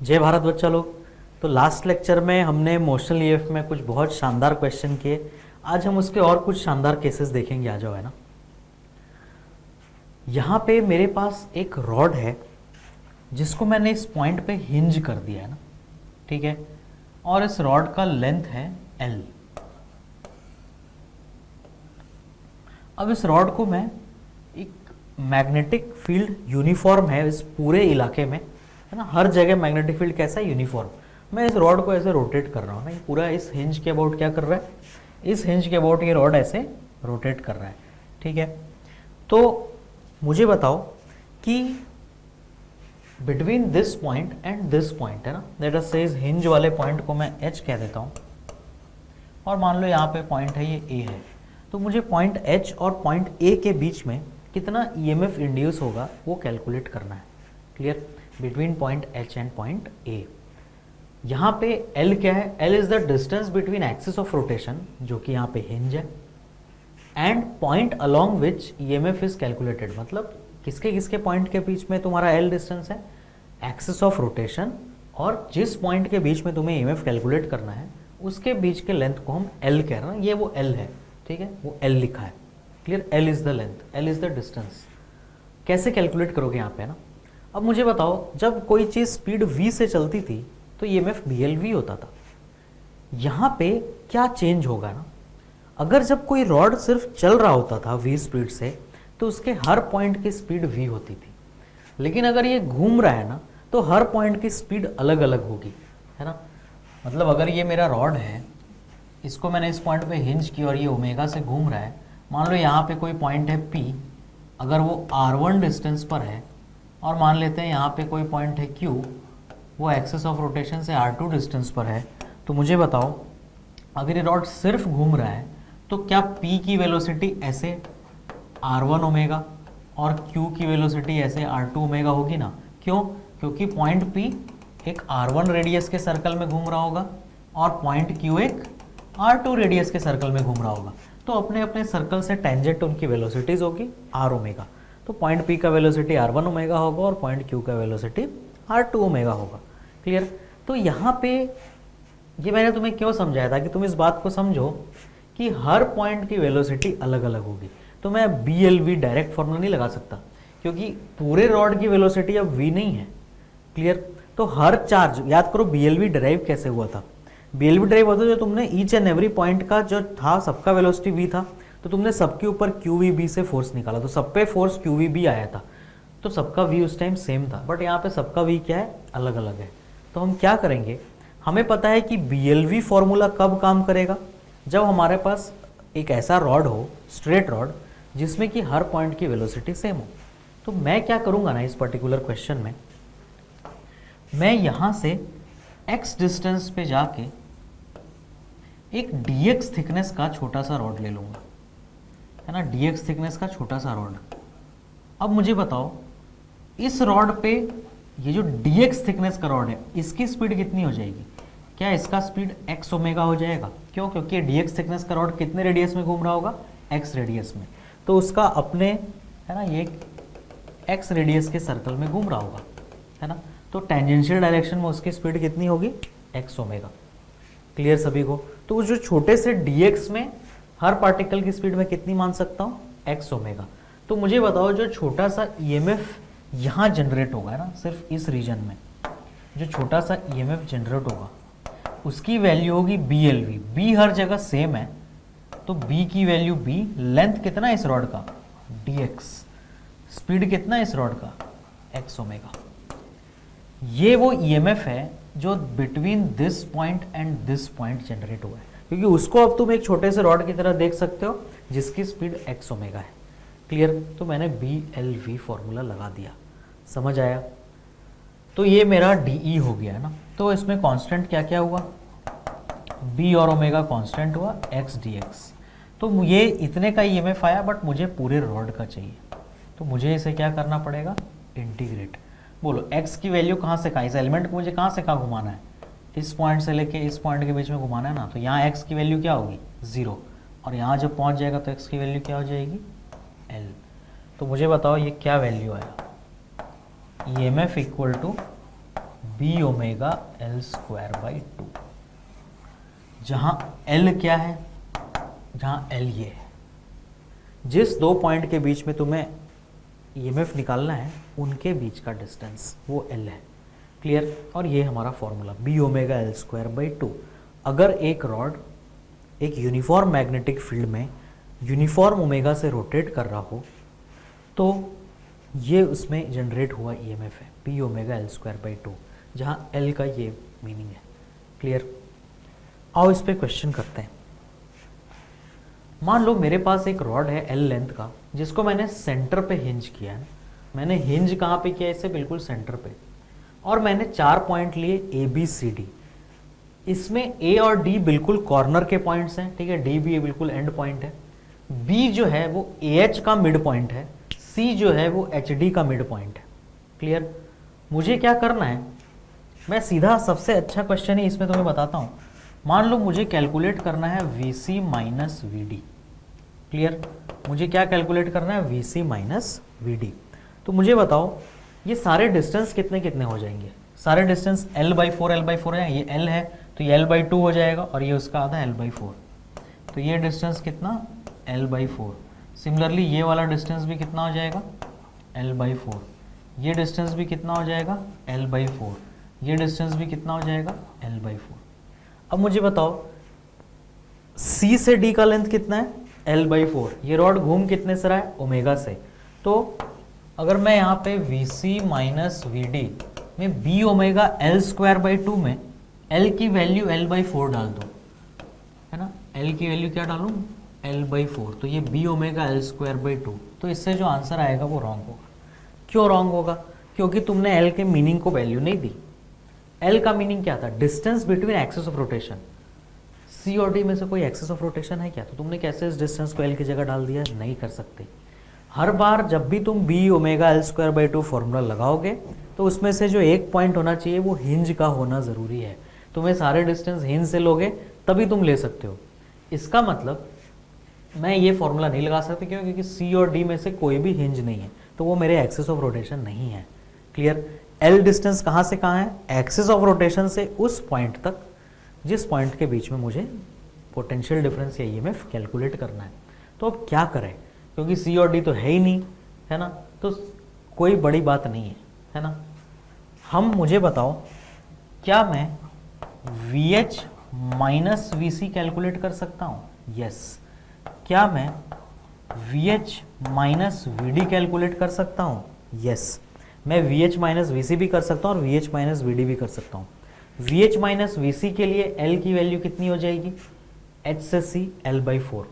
जय भारत बच्चा लोग। तो लास्ट लेक्चर में हमने मोशनल ईएफ में कुछ बहुत शानदार क्वेश्चन किए। आज हम उसके और कुछ शानदार केसेस देखेंगे। आ जाओ, है ना। यहाँ पे मेरे पास एक रॉड है जिसको मैंने इस पॉइंट पे हिंज कर दिया है ना, ठीक है। और इस रॉड का लेंथ है L। अब इस रॉड को मैं एक मैग्नेटिक फील्ड यूनिफॉर्म है इस पूरे इलाके में, है ना। हर जगह मैग्नेटिक फील्ड कैसा है, यूनिफॉर्म। मैं इस रॉड को ऐसे रोटेट कर रहा हूँ ना, ये पूरा इस हिंज के अबाउट क्या कर रहा है, इस हिंज के अबाउट ये रॉड ऐसे रोटेट कर रहा है, ठीक है। तो मुझे बताओ कि between this point and this point, है ना, लेट अस से इस हिंज वाले पॉइंट को मैं H कह देता हूँ और मान लो यहाँ पे पॉइंट है ये A है। तो मुझे पॉइंट H और पॉइंट A के बीच में कितना EMF इंड्यूस होगा वो कैलकुलेट करना है। Clear? Between point H and point A। यहाँ पे L क्या है, L is the distance between axis of rotation, जो कि यहाँ पे हिंज है, and point along which EMF is calculated. मतलब किसके किसके पॉइंट के बीच में तुम्हारा L डिस्टेंस है, एक्सिस ऑफ रोटेशन और जिस पॉइंट के बीच में तुम्हें EMF कैलकुलेट करना है उसके बीच के लेंथ को हम L कह रहे हैं। ये वो L है, ठीक है, वो L लिखा है। Clear? L is the length, L is the distance. कैसे कैलकुलेट करोगे यहाँ पे, ना। अब मुझे बताओ, जब कोई चीज़ स्पीड v से चलती थी तो EMF BLV होता था। यहाँ पे क्या चेंज होगा ना, अगर जब कोई रॉड सिर्फ चल रहा होता था v स्पीड से तो उसके हर पॉइंट की स्पीड v होती थी। लेकिन अगर ये घूम रहा है ना तो हर पॉइंट की स्पीड अलग अलग होगी, है ना। मतलब अगर ये मेरा रॉड है, इसको मैंने इस पॉइंट पे हिंज की और ये ओमेगा से घूम रहा है। मान लो यहाँ पे कोई पॉइंट है P, अगर वो R1 डिस्टेंस पर है, और मान लेते हैं यहाँ पे कोई पॉइंट है Q, वो एक्सिस ऑफ रोटेशन से R2 डिस्टेंस पर है। तो मुझे बताओ, अगर ये रॉड सिर्फ घूम रहा है तो क्या P की वेलोसिटी ऐसे R1 ओमेगा और Q की वेलोसिटी ऐसे R2 ओमेगा होगी ना। क्यों? क्योंकि पॉइंट P एक R1 रेडियस के सर्कल में घूम रहा होगा और पॉइंट Q एक R2 रेडियस के सर्कल में घूम रहा होगा। तो अपने अपने सर्कल से टेंजेंट उनकी वेलोसिटीज होगी R ओमेगा। तो पॉइंट P का वेलोसिटी R1 ओमेगा होगा और पॉइंट Q का वेलोसिटी R2 ओमेगा होगा। क्लियर? तो यहाँ पे ये मैंने तुम्हें क्यों समझाया था कि तुम इस बात को समझो कि हर पॉइंट की वेलोसिटी अलग अलग होगी। तो मैं BLV डायरेक्ट फॉर्मूला नहीं लगा सकता क्योंकि पूरे रॉड की वेलोसिटी अब V नहीं है। क्लियर? तो हर चार्ज, याद करो BLV ड्राइव कैसे हुआ था। BLV ड्राइव होता जो तुमने ईच एंड एवरी पॉइंट का जो था सबका वेलोसिटी V था, तो तुमने सबके ऊपर QVB से फोर्स निकाला, तो सब पे फोर्स QVB आया था, तो सबका V उस टाइम सेम था। बट यहाँ पे सबका V क्या है, अलग अलग है। तो हम क्या करेंगे, हमें पता है कि BLV फॉर्मूला कब काम करेगा, जब हमारे पास एक ऐसा रॉड हो, स्ट्रेट रॉड, जिसमें कि हर पॉइंट की वेलोसिटी सेम हो। तो मैं क्या करूँगा ना, इस पर्टिकुलर क्वेश्चन में मैं यहाँ से x डिस्टेंस पे जाके एक dx थिकनेस का छोटा सा रॉड ले लूँगा, है ना, dx थिकनेस का छोटा सा रॉड। अब मुझे बताओ, इस रॉड पे ये जो dx थिकनेस का रॉड है, इसकी स्पीड कितनी हो जाएगी? क्या इसका स्पीड x ओमेगा हो जाएगा? क्यों? क्योंकि dx थिकनेस का रॉड कितने रेडियस में घूम रहा होगा, x रेडियस में। तो उसका अपने, है ना, ये x रेडियस के सर्कल में घूम रहा होगा, है ना। तो टेंजेंशियल डायरेक्शन में उसकी स्पीड कितनी होगी, x ओमेगा। क्लियर सभी को? तो जो छोटे से dx में हर पार्टिकल की स्पीड में कितनी मान सकता हूँ, x ओमेगा। तो मुझे बताओ, जो छोटा सा EMF यहाँ जनरेट होगा, है ना, सिर्फ इस रीजन में जो छोटा सा EMF जनरेट होगा उसकी वैल्यू होगी BLV। B हर जगह सेम है, तो B की वैल्यू B, लेंथ कितना है इस रॉड का, dx, स्पीड कितना है इस रॉड का, x ओमेगा। ये वो EMF है जो between this point and this point generate हुआ है, क्योंकि उसको अब तुम एक छोटे से रॉड की तरह देख सकते हो जिसकी स्पीड x ओमेगा है। क्लियर? तो मैंने BLV फॉर्मूला लगा दिया। समझ आया? तो ये मेरा DE हो गया ना। तो इसमें कांस्टेंट क्या क्या हुआ, B और ओमेगा कांस्टेंट हुआ, x dx। तो ये इतने का EMF आया, बट मुझे पूरे रॉड का चाहिए, तो मुझे इसे क्या करना पड़ेगा, इंटीग्रेट। बोलो x की वैल्यू कहाँ से कहाँ, इस एलिमेंट को मुझे कहाँ से कहाँ घुमाना है, इस पॉइंट से लेके इस पॉइंट के बीच में घुमाना है ना। तो यहाँ x की वैल्यू क्या होगी, 0, और यहाँ जब पहुँच जाएगा तो x की वैल्यू क्या हो जाएगी, L। तो मुझे बताओ ये क्या वैल्यू आया, EMF equal to B omega L square by 2, जहाँ एल क्या है, जहाँ एल ये है, जिस दो पॉइंट के बीच में तुम्हें ईएमएफ निकालना है उनके बीच का डिस्टेंस वो एल है। क्लियर? और ये हमारा formula B omega L square by 2। अगर एक रॉड एक यूनिफॉर्म मैग्नेटिक फील्ड में यूनिफॉर्म ओमेगा से रोटेट कर रहा हो तो ये उसमें जनरेट हुआ ईएमएफ है B omega L square by 2, जहाँ एल का ये मीनिंग है। क्लियर? आओ इस पे क्वेश्चन करते हैं। मान लो मेरे पास एक रॉड है एल लेंथ का, जिसको मैंने सेंटर पे हिंज किया है। मैंने हिंज कहाँ पे किया? इसे बिल्कुल सेंटर पे, और मैंने 4 पॉइंट लिए ए बी सी डी। इसमें ए और डी बिल्कुल कॉर्नर के पॉइंट्स हैं, ठीक है, डी भी बिल्कुल एंड पॉइंट है, बी जो है वो ए एच का मिड पॉइंट है, सी जो है वो एच डी का मिड पॉइंट है। क्लियर? मुझे क्या करना है, मैं सीधा सबसे अच्छा क्वेश्चन ही इसमें तुम्हें बताता हूँ। मान लो मुझे कैलकुलेट करना है V C minus V D. Clear? मुझे क्या कैलकुलेट करना है? V C minus V D. तो मुझे बताओ ये सारे डिस्टेंस कितने कितने हो जाएंगे? सारे distance L by 4 L by 4 है, ये L है तो ये L बाई 2 हो जाएगा, और ये उसका आधा L बाई 4। तो ये डिस्टेंस कितना? L by 4। सिमिलरली ये वाला डिस्टेंस भी कितना हो जाएगा? L by 4। ये डिस्टेंस भी कितना हो जाएगा? L by 4। ये डिस्टेंस भी कितना हो जाएगा? L by 4। अब मुझे बताओ C से D का लेंथ कितना है? L by 4। ये रॉड घूम कितने से रहा है? ओमेगा से। तो अगर मैं यहाँ पे V C minus V D में B omega L square by 2 में L की वैल्यू L बाई 4 डाल दूँ, है ना, L की वैल्यू क्या डालूँ? L by 4। तो ये B omega L square by 2। तो इससे जो आंसर आएगा वो रॉन्ग होगा। क्यों रॉन्ग होगा? क्योंकि तुमने L के मीनिंग को वैल्यू नहीं दी। L का मीनिंग क्या था? Distance between axis of rotation. C और D में से कोई एक्सिस ऑफ रोटेशन है क्या? तो तुमने कैसे इस डिस्टेंस को L की जगह डाल दिया? नहीं कर सकते। हर बार जब भी तुम B omega L square by 2 formula लगाओगे तो उसमें से जो एक पॉइंट होना चाहिए वो हिंज का होना ज़रूरी है। तुम्हें सारे डिस्टेंस हिंज से लोगे तभी तुम ले सकते हो। इसका मतलब मैं ये फॉर्मूला नहीं लगा सकता, क्यों? क्योंकि सी और डी में से कोई भी हिंज नहीं है, तो वो मेरे एक्सिस ऑफ रोटेशन नहीं है। क्लियर? एल डिस्टेंस कहाँ से कहाँ है? एक्सिस ऑफ रोटेशन से उस पॉइंट तक जिस पॉइंट के बीच में मुझे पोटेंशियल डिफरेंस या ईएमएफ कैलकुलेट करना है। तो अब क्या करें, क्योंकि सी और डी तो है ही नहीं, है ना, तो कोई बड़ी बात नहीं है ना। मुझे बताओ क्या मैं V H minus V C calculate कर सकता हूँ? यस। क्या मैं V H minus V D calculate कर सकता हूँ? यस। मैं V H minus V C भी कर सकता हूँ और V H minus V D भी कर सकता हूँ। V H minus V C के लिए एल की वैल्यू कितनी हो जाएगी? एच से C L by 4।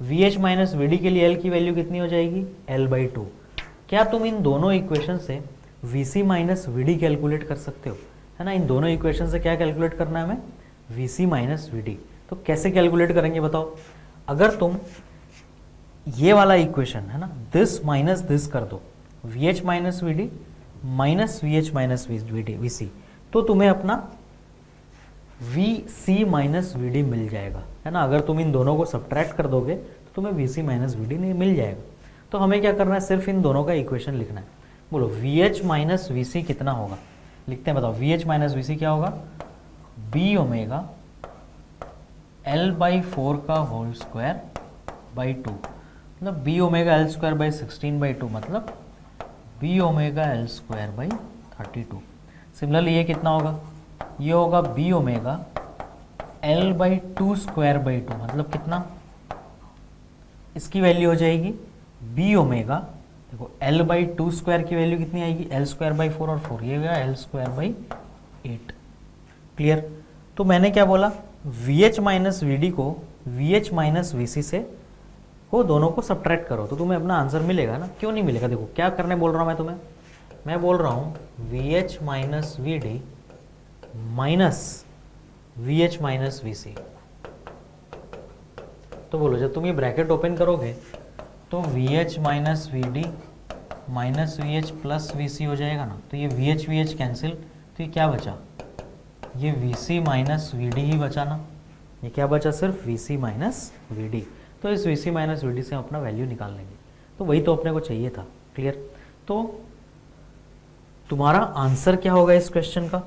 V H minus V D के लिए एल की वैल्यू कितनी हो जाएगी? L by 2। क्या तुम इन दोनों इक्वेशन से V C minus V D calculate कर सकते हो? है ना, इन दोनों इक्वेशन से क्या कैलकुलेट करना है हमें? V C minus V D. तो कैसे कैलकुलेट करेंगे बताओ? अगर तुम ये वाला इक्वेशन है ना, दिस माइनस दिस कर दो, V H minus V D minus V H minus V C, तो तुम्हें अपना V C minus V D मिल जाएगा, है ना। अगर तुम इन दोनों को सब्ट्रैक्ट कर दोगे तो तुम्हें V C minus V D नहीं मिल जाएगा। तो हमें क्या करना है? सिर्फ इन दोनों का इक्वेशन लिखना है। बोलो वी एच माइनस वी सी कितना होगा? लिखते हैं, बताओ। वी एच माइनस वी सी क्या होगा? बी ओमेगा एल बाई 4 का होल स्क्वायर बाई 2, मतलब B omega L square by 16 by 2, मतलब B omega L square by 32। Similarly ये कितना होगा? ये होगा B omega L by 2 square by 2, मतलब कितना? इसकी वैल्यू हो जाएगी बी ओमेगा, देखो एल बाई 2 स्क्वायर की वैल्यू कितनी आएगी? एल स्क्वायर बाई 4 और 4, ये गया एल स्क्वायर बाई 8। क्लियर? तो मैंने क्या बोला? V H minus V D को V H minus V C से वो दोनों को सब्ट्रैक्ट करो तो तुम्हें अपना आंसर मिलेगा ना। क्यों नहीं मिलेगा? देखो क्या करने बोल रहा हूँ मैं तुम्हें, मैं बोल रहा हूँ V H minus V D minus V H minus V C. तो बोलो जब तुम ये ब्रैकेट ओपन करोगे तो V H minus V D minus V H plus V C हो जाएगा ना। तो ये वी एच कैंसिल, तो ये क्या बचा? ये V C minus V D ही बचा ना। ये क्या बचा? सिर्फ V C minus V D. तो इस V C minus V D से हम अपना वैल्यू निकाल लेंगे। तो वही तो अपने को चाहिए था। क्लियर? तो तुम्हारा आंसर क्या होगा इस क्वेश्चन का?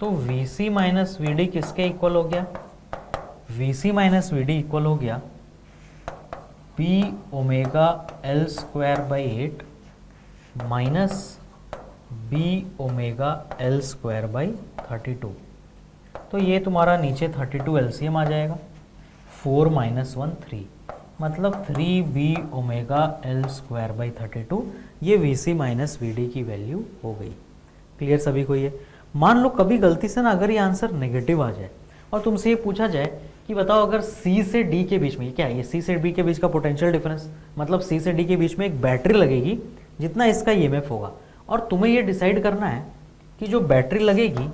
तो VC माइनस VD किसके इक्वल हो गया? VC माइनस VD इक्वल हो गया P omega L square by 8 minus B omega L square by 32। तो ये तुम्हारा नीचे 32 LCM आ जाएगा, 4 माइनस 1 3, मतलब 3B omega L square by 32। ये VC माइनस VD की वैल्यू हो गई। क्लियर सभी को? ये मान लो कभी गलती से ना अगर ये आंसर नेगेटिव आ जाए और तुमसे ये पूछा जाए कि बताओ अगर C से D के बीच में, ये क्या है, ये C से D के बीच का पोटेंशियल डिफरेंस, मतलब C से D के बीच में एक बैटरी लगेगी जितना इसका EMF होगा, और तुम्हें ये डिसाइड करना है कि जो बैटरी लगेगी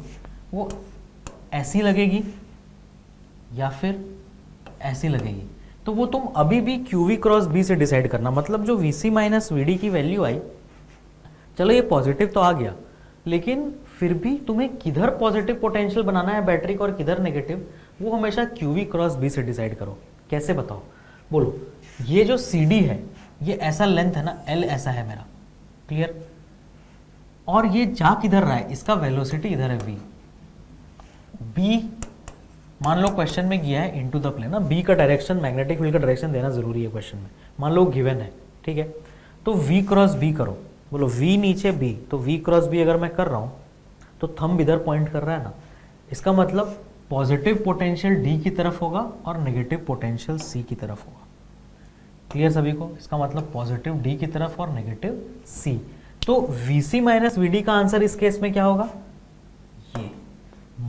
वो ऐसी लगेगी या फिर ऐसी लगेगी। तो वो तुम अभी भी QV क्रॉस B से डिसाइड करना, मतलब जो VC माइनस VD की वैल्यू आई, चलो ये पॉजिटिव तो आ गया, लेकिन फिर भी तुम्हें किधर पॉजिटिव पोटेंशियल बनाना है बैटरी का और किधर नेगेटिव, वो हमेशा QV क्रॉस B से डिसाइड करो। कैसे बताओ? बोलो। ये जो CD है ये ऐसा लेंथ है ना, L ऐसा है मेरा, क्लियर, और ये जा किधर रहा है, इसका वेलोसिटी इधर है V। B मान लो क्वेश्चन में किया है इनटू द प्लेन ना, B का डायरेक्शन, मैग्नेटिक फील्ड का डायरेक्शन देना जरूरी है क्वेश्चन में, मान लो गिवन है, ठीक है। तो V क्रॉस B करो, बोलो V नीचे B, तो V क्रॉस B अगर मैं कर रहा हूँ तो थंब इधर पॉइंट कर रहा है ना, इसका मतलब पॉजिटिव पोटेंशियल D की तरफ होगा और नेगेटिव पोटेंशियल C की तरफ होगा। क्लियर सभी को? इसका मतलब पॉजिटिव D की तरफ और नेगेटिव C। तो VC माइनस VD का आंसर इस केस में क्या होगा? ये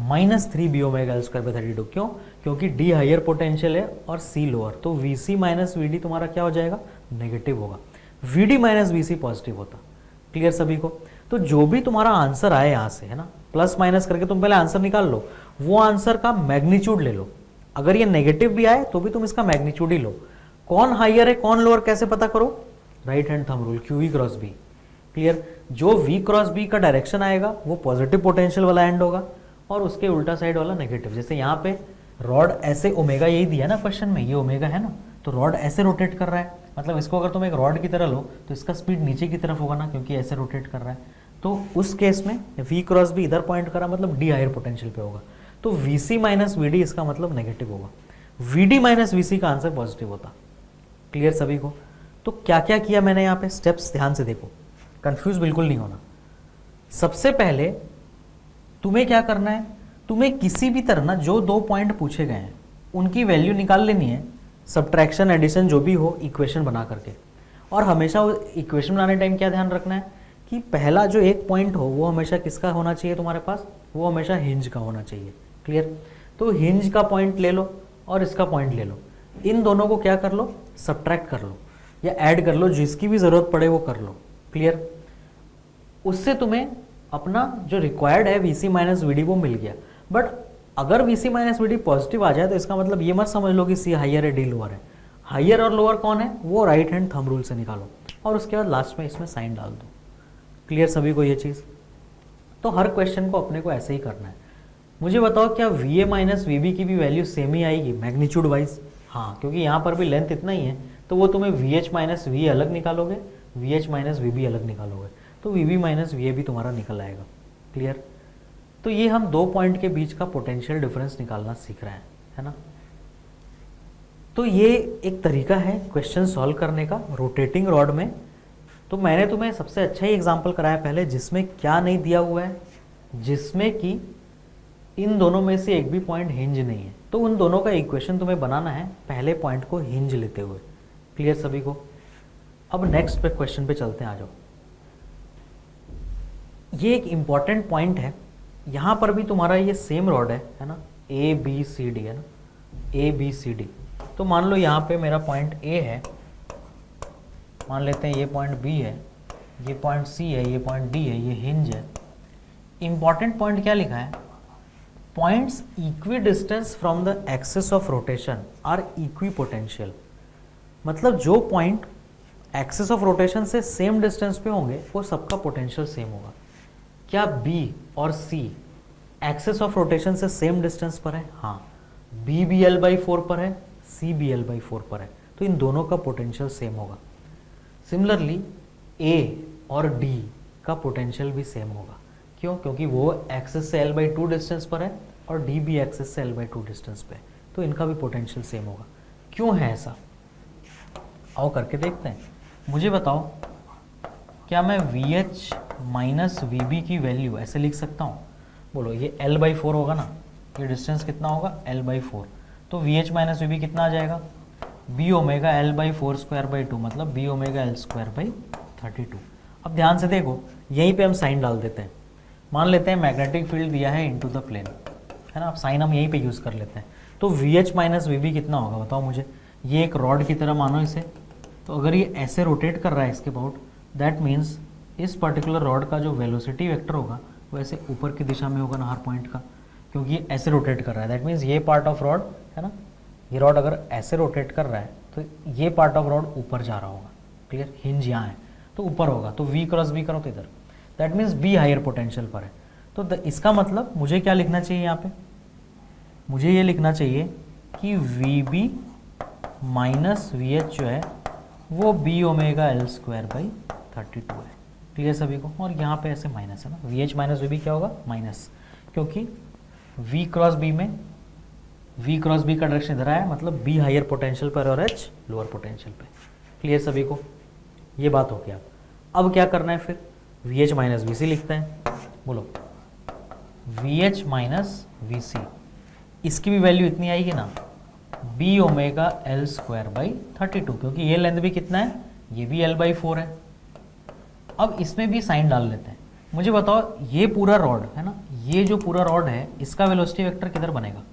minus 3B omega L square by 32। क्यों? क्योंकि D हायर पोटेंशियल है और C लोअर, तो VC माइनस VD तुम्हारा क्या हो जाएगा? नेगेटिव होगा। VD माइनस VC पॉजिटिव होता। क्लियर सभी को? तो जो भी तुम्हारा आंसर आए यहाँ से, है ना, प्लस माइनस करके तुम पहले आंसर निकाल लो, वो आंसर का मैग्नीट्यूड ले लो। अगर ये नेगेटिव भी आए तो भी तुम इसका मैग्नीट्यूड ही लो। कौन हायर है कौन लोअर कैसे पता करो? Right hand thumb rule, QV cross B। Clear? जो V क्रॉस B का डायरेक्शन आएगा वो पॉजिटिव पोटेंशियल वाला एंड होगा और उसके उल्टा साइड वाला नेगेटिव। जैसे यहाँ पे रॉड ऐसे, ओमेगा यही दिया ना क्वेश्चन में, ये ओमेगा है ना, तो रॉड ऐसे रोटेट कर रहा है, मतलब इसको अगर तुम एक रॉड की तरह लो तो इसका स्पीड नीचे की तरफ होगा ना, क्योंकि ऐसे रोटेट कर रहा है। तो उस केस में V क्रॉस B इधर पॉइंट करा, मतलब D हायर पोटेंशियल पे होगा, तो VC माइनस VD इसका मतलब नेगेटिव होगा। VD माइनस VC का आंसर पॉजिटिव होता। क्लियर सभी को? तो क्या क्या किया मैंने यहाँ पे, स्टेप्स ध्यान से देखो, कंफ्यूज बिल्कुल नहीं होना। सबसे पहले तुम्हें क्या करना है, तुम्हें किसी भी तरह ना जो दो पॉइंट पूछे गए हैं उनकी वैल्यू निकाल लेनी है, सब्ट्रैक्शन एडिशन जो भी हो, इक्वेशन बना करके। और हमेशा वो इक्वेशन बनाने टाइम क्या ध्यान रखना है कि पहला जो एक पॉइंट हो वो हमेशा किसका होना चाहिए तुम्हारे पास, वो हमेशा हिंज का होना चाहिए। क्लियर? तो हिंज का पॉइंट ले लो और इसका पॉइंट ले लो, इन दोनों को क्या कर लो, सब्ट्रैक्ट कर लो या ऐड कर लो, जिसकी भी ज़रूरत पड़े वो कर लो। क्लियर? उससे तुम्हें अपना जो रिक्वायर्ड है VC माइनस VD वो मिल गया। बट अगर VC माइनस VD पॉजिटिव आ जाए तो इसका मतलब ये मत समझ लो कि C हायर है D लोअर है। हायर और लोअर कौन है वो राइट हैंड थंब रूल से निकालो और उसके बाद लास्ट में इसमें साइन डाल दो। क्लियर सभी को ये चीज़? तो हर क्वेश्चन को अपने को ऐसे ही करना है। मुझे बताओ क्या VA माइनस VB की भी वैल्यू सेम ही आएगी मैग्नीट्यूड वाइज? हाँ, क्योंकि यहाँ पर भी लेंथ इतना ही है, तो वो तुम्हें VH माइनस VA अलग निकालोगे, VH माइनस VB अलग निकालोगे, तो VB माइनस VA भी तुम्हारा निकल आएगा। क्लियर? तो ये हम दो पॉइंट के बीच का पोटेंशियल डिफरेंस निकालना सीख रहे हैं, है ना। तो ये एक तरीका है क्वेश्चन सॉल्व करने का रोटेटिंग रॉड में। तो मैंने तुम्हें सबसे अच्छा ही एग्जांपल कराया पहले, जिसमें क्या नहीं दिया हुआ है, जिसमें कि इन दोनों में से एक भी पॉइंट हिंज नहीं है। तो उन दोनों का इक्वेशन तुम्हें बनाना है पहले पॉइंट को हिंज लेते हुए। क्लियर सभी को? अब नेक्स्ट पे क्वेश्चन पे चलते हैं, आ जाओ। ये एक इंपॉर्टेंट पॉइंट है, यहाँ पर भी तुम्हारा ये सेम रॉड है ना, ABCD है ना, ABCD। तो मान लो यहाँ पे मेरा पॉइंट A है, मान लेते हैं ये पॉइंट B है, ये पॉइंट C है, ये पॉइंट D है, ये हिंज है। इंपॉर्टेंट पॉइंट क्या लिखा है, points equidistance from the axis of rotation are equipotential. मतलब जो पॉइंट एक्सिस ऑफ रोटेशन से सेम डिस्टेंस पे होंगे वो सबका पोटेंशियल सेम होगा। क्या B और C एक्सिस ऑफ रोटेशन से सेम डिस्टेंस पर है? हाँ, B भी L/4 पर है, C भी L/4 पर है, तो इन दोनों का पोटेंशियल सेम होगा। सिमिलरली A और D का पोटेंशियल भी सेम होगा। क्यों? क्योंकि वो एक्सिस से l/2 डिस्टेंस पर है और d भी एक्सिस से l/2 डिस्टेंस पे है, तो इनका भी पोटेंशियल सेम होगा। क्यों है ऐसा? आओ करके देखते हैं। मुझे बताओ, क्या मैं VH माइनस VB की वैल्यू ऐसे लिख सकता हूँ? बोलो, ये l/4 होगा ना, ये डिस्टेंस कितना होगा? l/4, तो VH माइनस VB कितना आ जाएगा? b ओमेगा l/4² 2, मतलब b ओमेगा l²/32। अब ध्यान से देखो, यहीं पे हम साइन डाल देते हैं। मान लेते हैं मैग्नेटिक फील्ड दिया है इनटू द प्लेन, है ना, अब साइन हम यहीं पे यूज़ कर लेते हैं। तो VH माइनस VB कितना होगा बताओ मुझे? ये एक रॉड की तरह मानो इसे, तो अगर ये ऐसे रोटेट कर रहा है इसके अबाउट, दैट मीन्स इस पर्टिकुलर रॉड का जो वेलोसिटी वेक्टर होगा वो ऐसे ऊपर की दिशा में होगा ना, हर पॉइंट का, क्योंकि ये ऐसे रोटेट कर रहा है। दैट मीन्स ये पार्ट ऑफ रॉड है ना, ये रॉड अगर ऐसे रोटेट कर रहा है तो ये पार्ट ऑफ रॉड ऊपर जा रहा होगा। क्लियर? हिंज यहाँ है तो ऊपर होगा, तो V क्रॉस B करो तो इधर, that means B higher potential पर है। तो इसका मतलब मुझे क्या लिखना चाहिए यहाँ पे? मुझे ये लिखना चाहिए कि VB माइनस VH जो है वो B ओमेगा l²/32 है। क्लियर सभी को? और यहाँ पे ऐसे माइनस है ना, VH माइनस VB क्या होगा? माइनस, क्योंकि V क्रॉस B में V क्रॉस B का डायरेक्शन इधर आया, मतलब B हायर पोटेंशियल पर और H लोअर पोटेंशियल पे। क्लियर सभी को? ये बात हो गया। अब क्या करना है फिर? VH माइनस VC लिखते हैं। बोलो, VH माइनस VC, इसकी भी वैल्यू इतनी आएगी ना, B ओमेगा l²/32, क्योंकि ये लेंथ भी कितना है? ये भी l/4 है। अब इसमें भी साइन डाल लेते हैं। मुझे बताओ, ये पूरा रॉड है ना, ये जो पूरा रॉड है इसका वेलोसिटी वेक्टर किधर बनेगा?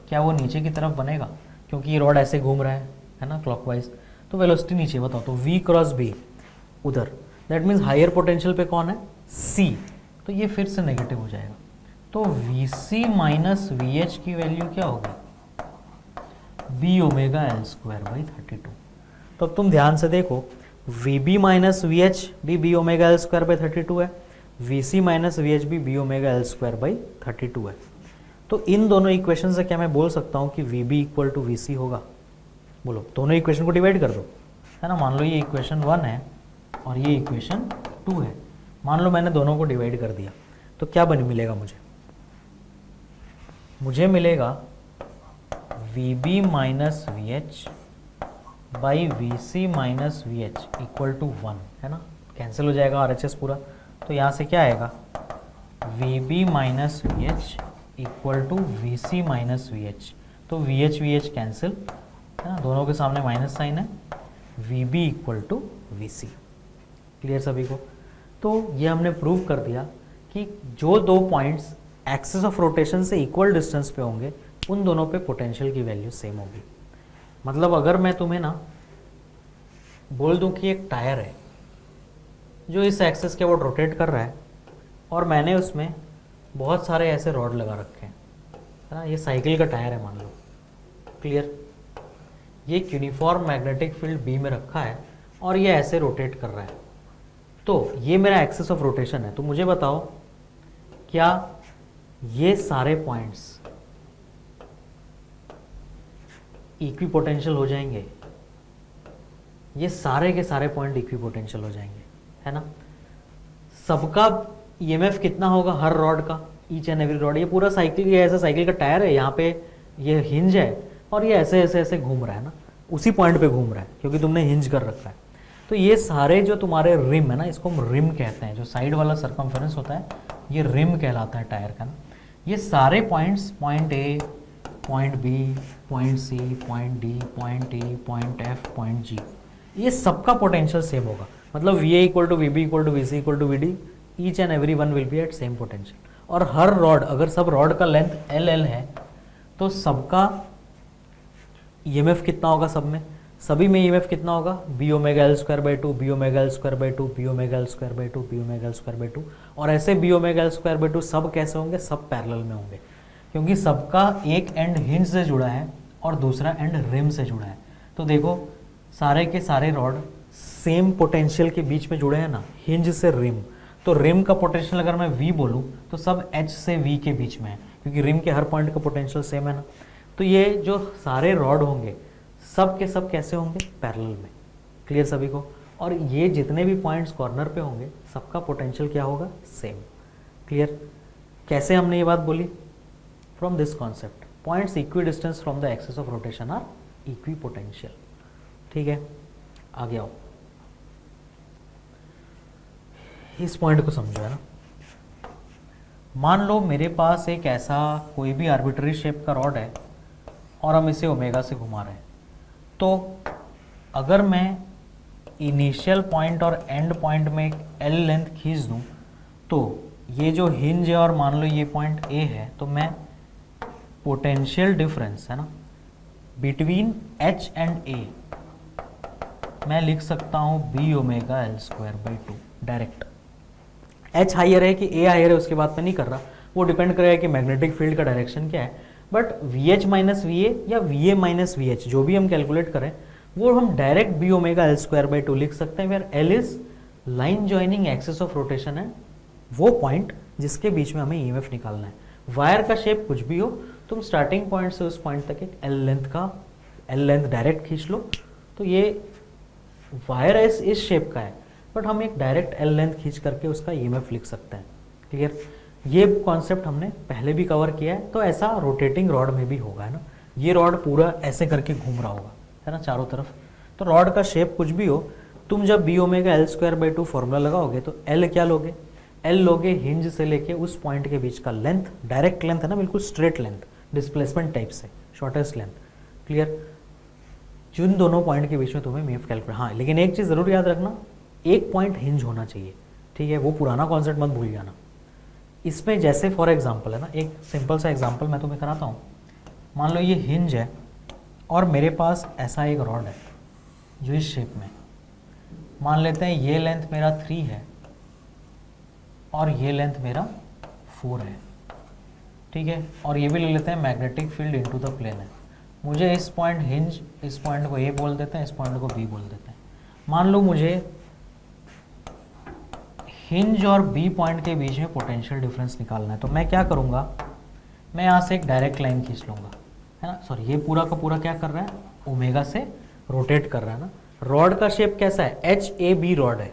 क्या वो नीचे की तरफ बनेगा? क्योंकि ये रॉड ऐसे घूम रहा है ना, क्लॉकवाइज, तो वेलोसिटी नीचे। बताओ, तो V क्रॉस B उधर, दैट मीन्स हायर पोटेंशियल पे कौन है? C, तो ये फिर से नेगेटिव हो जाएगा। तो VC माइनस VH की वैल्यू क्या होगी? B omega l²/32। तो अब तुम ध्यान से देखो, VB माइनस VH भी B ओमेगा l²/32 है, VC माइनस VH भी B ओमेगा l²/32 है। तो इन दोनों इक्वेशन से क्या मैं बोल सकता हूँ कि VB इक्वल टू VC होगा? बोलो, दोनों इक्वेशन को डिवाइड कर दो, है ना। मान लो ये इक्वेशन 1 है और ये इक्वेशन 2 है। मान लो मैंने दोनों को डिवाइड कर दिया, तो क्या मिलेगा मुझे? मुझे मिलेगा VB minus VH by VC minus VH equal to 1, है ना। कैंसिल हो जाएगा RHS पूरा, तो यहाँ से क्या आएगा? VB minus VH equal to VC minus VH, तो VH कैंसिल, है ना, दोनों के सामने माइनस साइन है। VB equal to VC। Clear सभी को? तो ये हमने प्रूव कर दिया कि जो दो पॉइंट्स एक्सिस ऑफ रोटेशन से इक्वल डिस्टेंस पे होंगे उन दोनों पे पोटेंशियल की वैल्यू सेम होगी। मतलब अगर मैं तुम्हें ना बोल दूं कि एक टायर है जो इस एक्सिस के अबाउट रोटेट कर रहा है और मैंने उसमें बहुत सारे ऐसे रॉड लगा रखे हैं, है ना, ये साइकिल का टायर है मान लो। क्लियर? ये एक यूनिफॉर्म मैग्नेटिक फील्ड B में रखा है और ये ऐसे रोटेट कर रहा है, तो ये मेरा एक्सिस ऑफ रोटेशन है। तो मुझे बताओ, क्या ये सारे पॉइंट्स इक्वी पोटेंशियल हो जाएंगे? ये सारे के सारे पॉइंट इक्वी पोटेंशियल हो जाएंगे, है ना। सबका EMF कितना होगा हर रॉड का? Each and every rod. ये पूरा साइकिल, ये ऐसा साइकिल का टायर है, यहाँ पे ये हिंज है और ये ऐसे ऐसे ऐसे घूम रहा है ना, उसी पॉइंट पे घूम रहा है क्योंकि तुमने हिंज कर रखा है। तो ये सारे जो तुम्हारे रिम है ना, इसको हम रिम कहते हैं, जो साइड वाला सर्कमफेरेंस होता है ये रिम कहलाता है टायर का ना। ये सारे points, point A, point B, point C, point D, point E, point F, point G, ये सबका पोटेंशियल सेम होगा। मतलब VA equal to VB equal to VC equal to VD, each and every one will be at same potential. और हर rod, अगर सब rod का length LL है तो सबका EMF कितना होगा? सब में, सभी में EMF कितना होगा? B omega l²/2, B omega l²/2, B omega l²/2, B omega l²/2। और ऐसे B ओमेगा l²/2 सब कैसे होंगे? सब पैरेलल में होंगे, क्योंकि सबका एक एंड हिंज से जुड़ा है और दूसरा एंड रिम से जुड़ा है। तो देखो, सारे के सारे रॉड सेम पोटेंशियल के बीच में जुड़े हैं ना, हिंज से रिम। तो रिम का पोटेंशियल अगर मैं V बोलूँ तो सब H से V के बीच में है, क्योंकि रिम के हर पॉइंट का पोटेंशियल सेम है ना। तो ये जो सारे रॉड होंगे सब के सब कैसे होंगे? पैरेलल में। क्लियर सभी को? और ये जितने भी पॉइंट्स कॉर्नर पे होंगे सबका पोटेंशियल क्या होगा? सेम। क्लियर? कैसे हमने ये बात बोली? From this concept, points equidistance from the axis of rotation are equipotential. ठीक है, आगे आओ, इस पॉइंट को समझो, है ना। मान लो मेरे पास एक ऐसा कोई भी आर्बिट्ररी शेप का रॉड है और हम इसे ओमेगा से घुमा रहे हैं, तो अगर मैं इनिशियल पॉइंट और एंड पॉइंट में एक एल लेंथ खींच दूं, तो ये जो हिंज है और मान लो ये पॉइंट ए है, तो मैं पोटेंशियल डिफरेंस, है ना, बिटवीन एच एंड ए मैं लिख सकता हूँ B omega L square by two direct. H higher है कि ए हाइयर है उसकी बात मैं नहीं कर रहा, वो डिपेंड करेगा कि मैग्नेटिक फील्ड का डायरेक्शन क्या है, but V H minus V A या V A minus V H जो भी हम कैलकुलेट करें वो हम direct B omega L square by two लिख सकते हैं, where L is line joining axis of rotation है, वो पॉइंट जिसके बीच में हमें ईएमएफ निकालना है। वायर का शेप कुछ भी हो, तुम स्टार्टिंग पॉइंट से उस पॉइंट तक एक एल लेंथ डायरेक्ट खींच लो, तो ये वायर इस शेप का है, बट हम एक डायरेक्ट एल लेंथ खींच करके उसका ईएमएफ लिख सकते हैं। क्लियर? ये कॉन्सेप्ट हमने पहले भी कवर किया है, तो ऐसा रोटेटिंग रॉड में भी होगा, है ना। ये रॉड पूरा ऐसे करके घूम रहा होगा, है ना, चारों तरफ। तो रॉड का शेप कुछ भी हो, तुम जब B omega L square by two formula लगाओगे तो एल क्या लोगे? एल लोगे हिंज से लेके उस पॉइंट के बीच का लेंथ, डायरेक्ट लेंथ है ना, बिल्कुल स्ट्रेट लेंथ, डिस्प्लेसमेंट टाइप से शॉर्टेस्ट लेंथ। क्लियर? जिन दोनों पॉइंट के बीच में तुम्हें मीफ कैलकुलेट, हाँ लेकिन एक चीज़ ज़रूर याद रखना, एक पॉइंट हिंज होना चाहिए, ठीक है, वो पुराना कॉन्सेप्ट मत भूल जाना। इसमें जैसे फॉर एग्जांपल, है ना, एक सिंपल सा एग्जांपल मैं तुम्हें कराता हूँ। मान लो ये हिंज है और मेरे पास ऐसा एक रॉड है जो इस शेप में, मान लेते हैं ये लेंथ मेरा 3 है और ये लेंथ मेरा 4 है, ठीक है, और ये भी ले लेते हैं magnetic field into the plane है। मुझे इस पॉइंट हिंज, इस पॉइंट को ए बोल देते हैं, इस पॉइंट को बी बोल देते हैं। मान लो मुझे हिंज और बी पॉइंट के बीच में पोटेंशियल डिफरेंस निकालना है, तो मैं क्या करूँगा, मैं यहाँ से एक डायरेक्ट लाइन खींच लूँगा, है ना। सॉरी, ये पूरा का पूरा क्या कर रहा है, ओमेगा से रोटेट कर रहा है ना। रॉड का शेप कैसा है, एच ए बी रॉड है,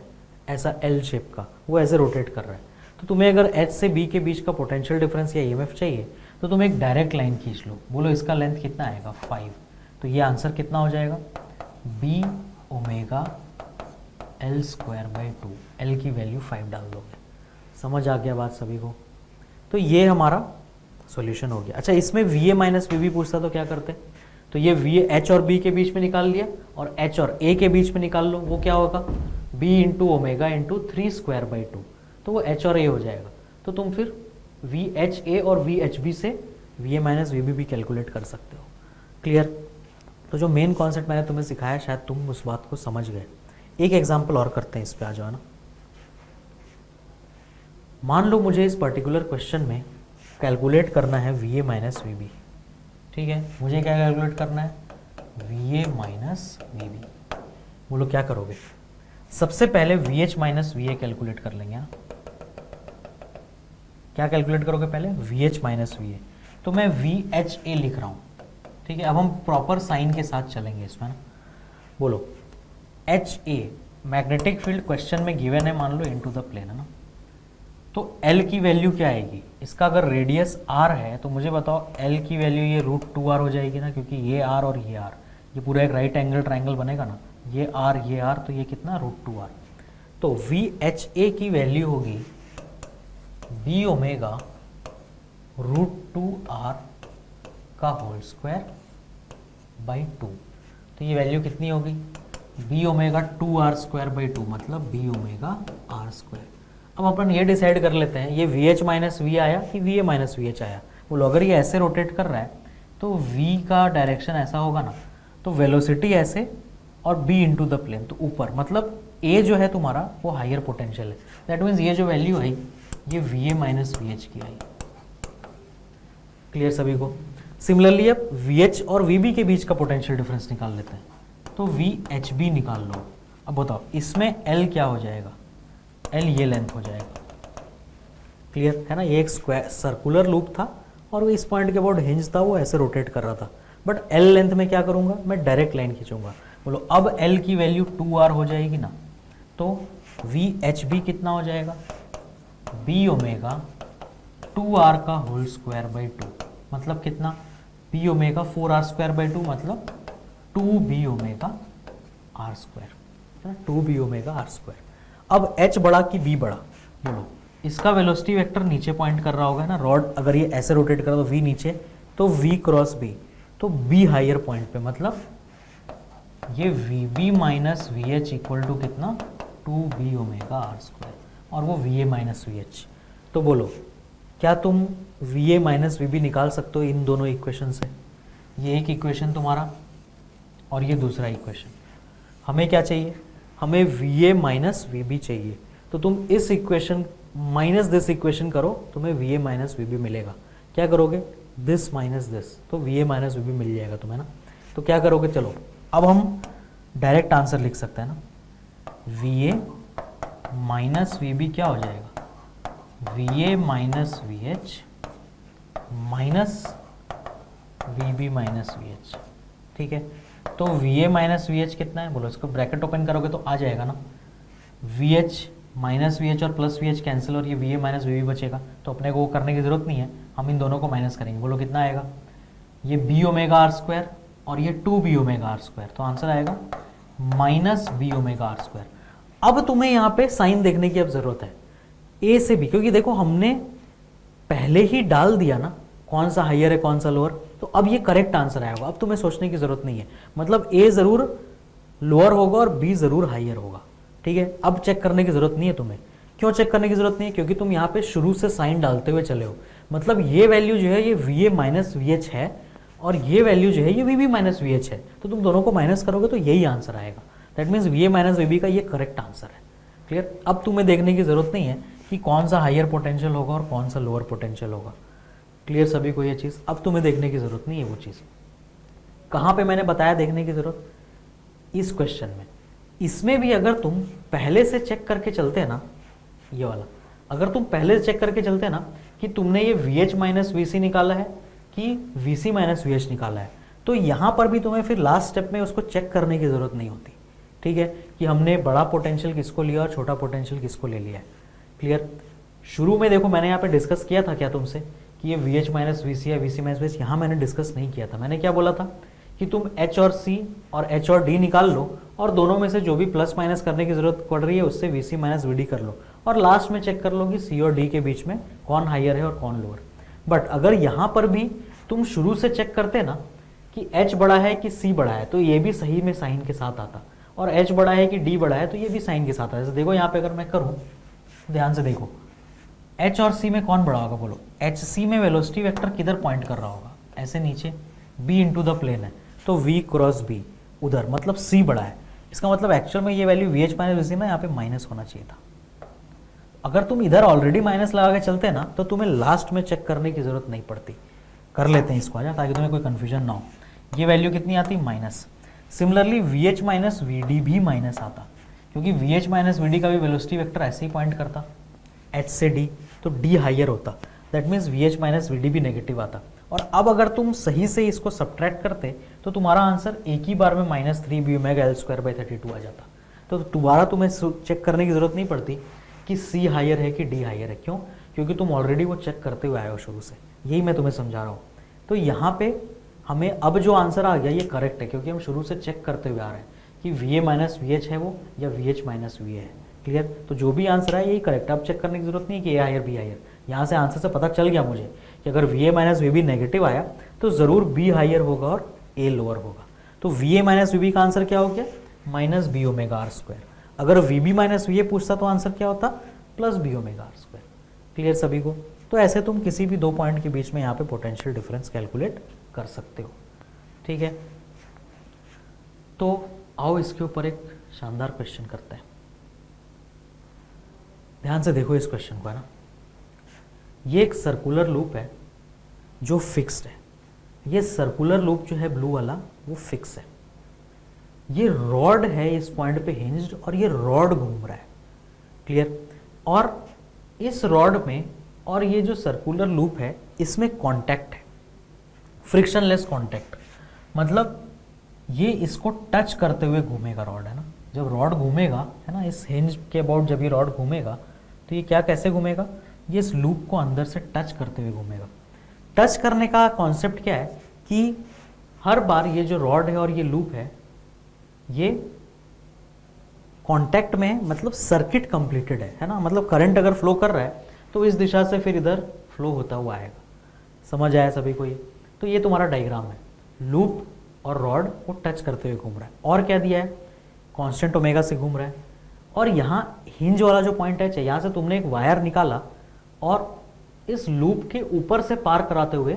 ऐसा एल शेप का, वो ऐसे रोटेट कर रहा है। तो तुम्हें अगर एच से बी के बीच का पोटेंशियल डिफरेंस या ईएमएफ चाहिए, तो तुम एक डायरेक्ट लाइन खींच लो, बोलो इसका लेंथ कितना आएगा, 5। तो ये आंसर कितना हो जाएगा, B omega L square by two, L की वैल्यू 5 डाल दोगे। समझ आ गया बात सभी को? तो ये हमारा सॉल्यूशन हो गया। अच्छा, इसमें V A minus V B पूछता तो क्या करते, तो ये वी एच और बी के बीच में निकाल लिया और एच और ए के बीच में निकाल लो, वो क्या होगा, B into omega into 3 square by two, तो वो एच और ए हो जाएगा। तो तुम फिर वी एच ए और वी एच बी से V A minus V B भी कैलकुलेट कर सकते हो। क्लियर? तो जो मेन कॉन्सेप्ट मैंने तुम्हें सिखाया, शायद तुम उस बात को समझ गए। एक एग्जाम्पल और करते हैं, इस पे आ जाओ ना। मान लो मुझे इस पर्टिकुलर क्वेश्चन में कैलकुलेट करना है V A minus V B, ठीक है, मुझे क्या कैलकुलेट करना है, V A minus V B. बोलो क्या करोगे? सबसे पहले V H minus V A calculate कर लेंगे। क्या कैलकुलेट करोगे पहले, V H minus V A. तो मैं वी एच ए लिख रहा हूँ, ठीक है। अब हम प्रॉपर साइन के साथ चलेंगे इसमें ना। बोलो H A, magnetic field question में गिवन है, मान लो इनटू द प्लेन, है ना। तो L की वैल्यू क्या आएगी, इसका अगर रेडियस R है तो मुझे बताओ L की वैल्यू ये √2R हो जाएगी ना, क्योंकि ये R और ये R, ये पूरा एक राइट एंगल ट्राइंगल बनेगा ना, ये R, तो ये कितना √2R। तो VHA की वैल्यू होगी B ओमेगा √2R का होल स्क्वायर बाई 2। तो ये वैल्यू कितनी होगी, B omega 2R square by 2, मतलब B ओमेगा R स्क्वायर। अब अपन ये डिसाइड कर लेते हैं, ये वी एच माइनस वी आया कि we A minus V H आया। बोलो अगर ये ऐसे रोटेट कर रहा है तो v का डायरेक्शन ऐसा होगा ना, तो वेलोसिटी ऐसे और b इंटू द प्लेन, तो ऊपर, मतलब a जो है तुम्हारा वो हायर पोटेंशियल है। दैट मीन्स ये जो वैल्यू आई ये we A minus V H की आई। क्लियर सभी को? सिमिलरली अब वी एच और वी बी के बीच का पोटेंशियल डिफरेंस निकाल लेते हैं, तो वी एच बी निकाल लो। अब बताओ इसमें l क्या हो जाएगा, L ये लेंथ हो जाएगा। क्लियर है ना? ये एक स्क्वायर सर्कुलर लूप था और वो इस पॉइंट के अबाउट हिंज था, वो ऐसे रोटेट कर रहा था, बट L लेंथ में क्या करूंगा, मैं डायरेक्ट लाइन खींचूंगा। बोलो अब L की वैल्यू 2R हो जाएगी ना, तो VHB कितना हो जाएगा, B ओमेगा 2r का होल स्क्वायर बाई 2 मतलब कितना, b omega 4r square by 2 मतलब 2b omega r square, 2b omega r square. अब h बड़ा कि b बड़ा, बोलो। इसका वेलोसिटी वेक्टर नीचे पॉइंट कर रहा होगा ना, रॉड अगर ये ऐसे रोटेट करा तो v नीचे, तो v क्रॉस b, तो b हायर पॉइंट पे, मतलब ये vb minus V H equal to कितना, 2b ओमेगा r स्क्वायर, और वो va माइनस वी एच। तो बोलो क्या तुम va माइनस वी निकाल सकते हो इन दोनों इक्वेशन से? ये एक इक्वेशन तुम्हारा और ये दूसरा इक्वेशन। हमें क्या चाहिए, हमें va माइनस वी चाहिए। तो तुम इस इक्वेशन माइनस दिस इक्वेशन करो, तुम्हें va माइनस वी मिलेगा। क्या करोगे, दिस माइनस दिस, तो va माइनस वी मिल जाएगा तुम्हें ना। तो क्या करोगे, चलो अब हम डायरेक्ट आंसर लिख सकते हैं ना, va माइनस वी क्या हो जाएगा, va minus V H minus V minus V H. ठीक है, तो va माइनस वी एच कितना है, बोलो। इसको ब्रैकेट ओपन करोगे तो आ जाएगा ना, vh माइनस वी एच और प्लस वी एच कैंसिल, और ये va माइनस वी बचेगा। तो अपने को वो करने की जरूरत नहीं है, हम इन दोनों को माइनस करेंगे। बोलो कितना आएगा, ये b ओमेगा आर स्क्वायर और ये 2b ओमेगा आर स्क्वायर, तो आंसर आएगा minus b omega R square. अब तुम्हें यहाँ पे साइन देखने की अब जरूरत है, a से b, क्योंकि देखो हमने पहले ही डाल दिया ना कौन सा हाइयर है कौन सा लोअर, तो अब ये करेक्ट आंसर आएगा। अब तुम्हें सोचने की जरूरत नहीं है, मतलब a जरूर लोअर होगा और b जरूर हाइयर होगा। ठीक है, अब चेक करने की जरूरत नहीं है तुम्हें। क्यों चेक करने की जरूरत नहीं है, क्योंकि तुम यहाँ पे शुरू से साइन डालते हुए चले हो। मतलब ये वैल्यू जो है ये va माइनस वी एच है, और ये वैल्यू जो है ये vb माइनस वी एच है। तो तुम दोनों को माइनस करोगे तो यही आंसर आएगा। That means va minus vb का ये करेक्ट आंसर है। क्लियर, अब तुम्हें देखने की जरूरत नहीं है कि कौन सा हाइयर पोटेंशियल होगा और कौन सा लोअर पोटेंशियल होगा। क्लियर सभी को ये चीज़, अब तुम्हें देखने की जरूरत नहीं है वो चीज़। कहाँ पे मैंने बताया देखने की जरूरत, इस क्वेश्चन में। इसमें भी अगर तुम पहले से चेक करके चलते ना, ये वाला अगर तुम पहले से चेक करके चलते ना कि तुमने ये VH माइनस वी निकाला है कि VC माइनस VH निकाला है, तो यहाँ पर भी तुम्हें फिर लास्ट स्टेप में उसको चेक करने की ज़रूरत नहीं होती। ठीक है, कि हमने बड़ा पोटेंशियल किसको लिया और छोटा पोटेंशियल किसको ले लिया है। क्लियर, शुरू में देखो मैंने यहाँ पे डिस्कस किया था क्या तुमसे कि ये VH माइनस VC है, VC माइनस VH, यहाँ मैंने डिस्कस नहीं किया था। मैंने क्या बोला था कि तुम H और C और H और D निकाल लो, और दोनों में से जो भी प्लस माइनस करने की जरूरत पड़ रही है उससे VC माइनस VD कर लो, और लास्ट में चेक कर लो कि C और D के बीच में कौन हाइयर है और कौन लोअर। बट अगर यहाँ पर भी तुम शुरू से चेक करते ना कि H बड़ा है कि C बड़ा है, तो ये भी सही में साइन के साथ आता, और H बड़ा है कि D बड़ा है तो ये भी साइन के साथ आता। जैसे देखो यहाँ पे अगर मैं करूँ, ध्यान से देखो, H और C में कौन बड़ा होगा, बोलो। HC में वेलोसिटी वेक्टर किधर पॉइंट कर रहा होगा, ऐसे नीचे, B इंटू द प्लेन है, तो V क्रॉस B उधर, मतलब C बड़ा है। इसका मतलब एक्चुअल में ये वैल्यू VH माइनस VC ना यहाँ पे माइनस होना चाहिए था। अगर तुम इधर ऑलरेडी माइनस लगा के चलते ना तो तुम्हें लास्ट में चेक करने की जरूरत नहीं पड़ती। कर लेते हैं इसको आजा, ताकि तुम्हें कोई कंफ्यूजन ना हो। ये वैल्यू कितनी आती, minus. Similarly VH minus VD भी माइनस आता, क्योंकि VH माइनस VD का भी वेलोसिटी वेक्टर ऐसे ही पॉइंट करता H से D, तो D हाइयर होता। That means VH minus VD भी नेगेटिव आता। और अब अगर तुम सही से इसको सब्ट्रैक्ट करते तो तुम्हारा आंसर एक ही बार में minus 3b omega L square by 32 आ जाता। तो दोबारा तुम्हें चेक करने की जरूरत नहीं पड़ती कि C हाइयर है कि D हाइयर है। क्यों, क्योंकि तुम ऑलरेडी वो चेक करते हुए आए हो शुरू से। यही मैं तुम्हें समझा रहा हूँ। तो यहाँ पे हमें अब जो आंसर आ गया ये करेक्ट है, क्योंकि हम शुरू से चेक करते हुए आ रहे हैं कि VA माइनस VH है वो या VH माइनस VA है। क्लियर, तो जो भी आंसर है यही करेक्ट है। अब चेक करने की जरूरत नहीं है कि A हायर B हायर। यहाँ से आंसर से पता चल गया मुझे कि अगर VA माइनस VB नेगेटिव आया तो ज़रूर B हायर होगा और A लोअर होगा। तो VA माइनस VB का आंसर क्या हो गया, minus B omega R square. अगर VB माइनस VA पूछता तो आंसर क्या होता, plus B omega R square. Clear सभी को। तो ऐसे तुम किसी भी दो पॉइंट के बीच में यहाँ पे पोटेंशियल डिफरेंस कैलकुलेट कर सकते हो। ठीक है, तो आओ इसके ऊपर एक शानदार क्वेश्चन करते हैं। ध्यान से देखो इस क्वेश्चन को, है ना। ये एक सर्कुलर लूप है जो फिक्स्ड है। ये सर्कुलर लूप जो है ब्लू वाला वो फिक्स है। ये रॉड है इस पॉइंट पे हिंज्ड, और ये रॉड घूम रहा है। क्लियर, और इस रॉड में और ये जो सर्कुलर लूप है इसमें कांटेक्ट है, फ्रिक्शनलेस कांटेक्ट। मतलब ये इसको टच करते हुए घूमेगा रॉड, है ना। जब रॉड घूमेगा, है ना, इस हिंज के अबाउट जब ये रॉड घूमेगा तो ये क्या कैसे घूमेगा, ये इस लूप को अंदर से टच करते हुए घूमेगा। टच करने का कॉन्सेप्ट क्या है कि हर बार ये जो रॉड है और ये लूप ये कांटेक्ट में है, मतलब सर्किट कंप्लीटेड है ना, मतलब करंट अगर फ्लो कर रहा है तो इस दिशा से फिर इधर फ्लो होता हुआ आएगा। समझ आया सभी को ये? तो ये तुम्हारा डायग्राम है, लूप और रॉड को टच करते हुए घूम रहा है। और क्या दिया है? कांस्टेंट ओमेगा से घूम रहा है। और यहाँ हिंज वाला जो पॉइंट है, यहाँ से तुमने एक वायर निकाला और इस लूप के ऊपर से पार कराते हुए